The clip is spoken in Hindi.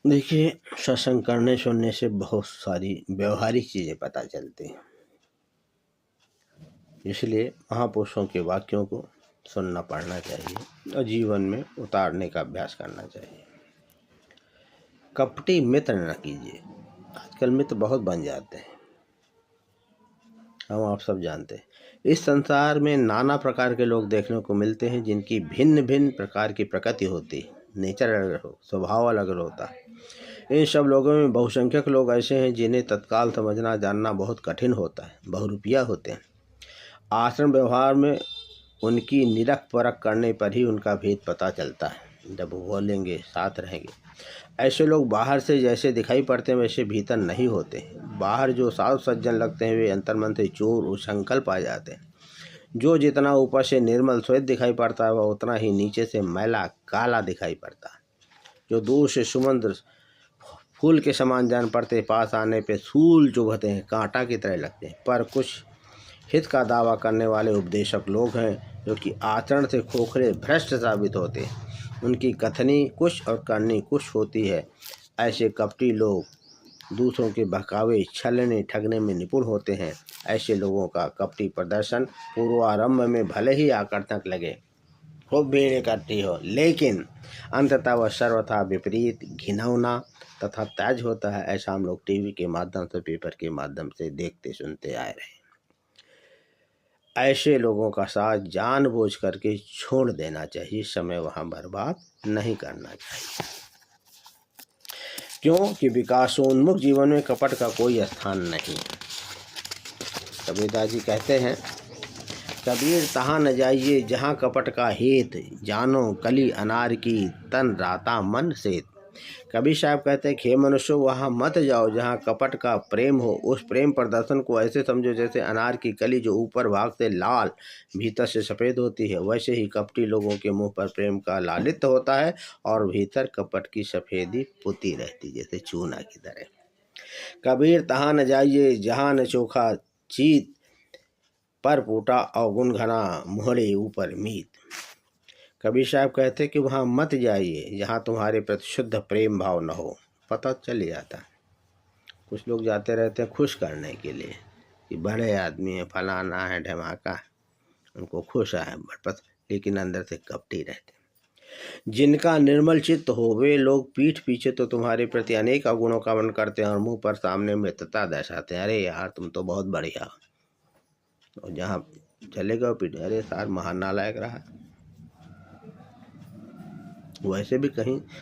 देखिए, सत्संग करने सुनने से बहुत सारी व्यवहारिक चीज़ें पता चलती हैं। इसलिए महापुरुषों के वाक्यों को सुनना पढ़ना चाहिए और जीवन में उतारने का अभ्यास करना चाहिए। कपटी मित्र न कीजिए। आजकल मित्र बहुत बन जाते हैं, हम आप सब जानते हैं। इस संसार में नाना प्रकार के लोग देखने को मिलते हैं, जिनकी भिन्न भिन्न प्रकार की प्रकृति होती है, नेचर अलग हो, स्वभाव अलग होता है। इन सब लोगों में बहुसंख्यक लोग ऐसे हैं जिन्हें तत्काल समझना जानना बहुत कठिन होता है, बहुरूपिया होते हैं। आचरण व्यवहार में उनकी निरख परख करने पर ही उनका भेद पता चलता है। जब वो बोलेंगे, साथ रहेंगे। ऐसे लोग बाहर से जैसे दिखाई पड़ते हैं वैसे भीतर नहीं होते। बाहर जो साधु सज्जन लगते हैं वे अंतर्मन से चोर और संकल्प आ जाते हैं। जो जितना ऊपर से निर्मल श्वेत दिखाई पड़ता है वह उतना ही नीचे से मैला काला दिखाई पड़ता है। जो दूर से सुमंद्र फूल के समान जान पड़ते, पास आने पे सूल चुभते हैं, कांटा की तरह लगते हैं। पर कुछ हित का दावा करने वाले उपदेशक लोग हैं जो कि आचरण से खोखले भ्रष्ट साबित होते हैं। उनकी कथनी कुछ और करनी कुछ होती है। ऐसे कपटी लोग दूसरों के बहकावे, छलने, ठगने में निपुण होते हैं। ऐसे लोगों का कपटी प्रदर्शन पूर्वारंभ में भले ही आकर्षक लगे, खूब भीड़ इकट्ठी हो, लेकिन अंततः वह सर्वथा विपरीत, घिनौना तथा त्याज होता है। ऐसा हम लोग टीवी के माध्यम से, पेपर के माध्यम से देखते सुनते आए रहे। ऐसे लोगों का साथ जानबूझ करके छोड़ देना चाहिए, समय वहाँ बर्बाद नहीं करना चाहिए। क्योंकि विकासोन्मुख जीवन में कपट का कोई स्थान नहीं। कबीरदास जी कहते हैं, कबीर तहाँ न जाइए जहाँ कपट का हेत, जानो कली अनार की तन राता मन सेत। कबीर साहब कहते हैं, हे मनुष्य, वहाँ मत जाओ जहाँ कपट का प्रेम हो। उस प्रेम प्रदर्शन को ऐसे समझो जैसे अनार की कली जो ऊपर भाग से लाल भीतर से सफ़ेद होती है। वैसे ही कपटी लोगों के मुंह पर प्रेम का लालित्य होता है और भीतर कपट की सफ़ेदी पुती रहती, जैसे चूना की तरह। कबीर तहाँ न जाइए जहाँ न चोखा चीत, पर फूटा अवगुण घना मुहरे ऊपर मीत। कबीर साहब कहते कि वहाँ मत जाइए जहाँ तुम्हारे प्रति शुद्ध प्रेम भाव न हो। पता चल जाता है। कुछ लोग जाते रहते हैं खुश करने के लिए कि बड़े आदमी है, फलाना है, ढमाका, उनको खुश है बस, लेकिन अंदर से कपटी रहते हैं। जिनका निर्मल चित्त हो वे लोग पीठ पीछे तो तुम्हारे प्रति अनेक अवगुणों का वर्णन करते हैं और मुंह पर सामने मित्रता दर्शाते हैं। अरे यार, तुम तो बहुत बढ़िया। और जहाँ चले गए पीठ, अरे सार महान नालायक रहा। वैसे भी कहीं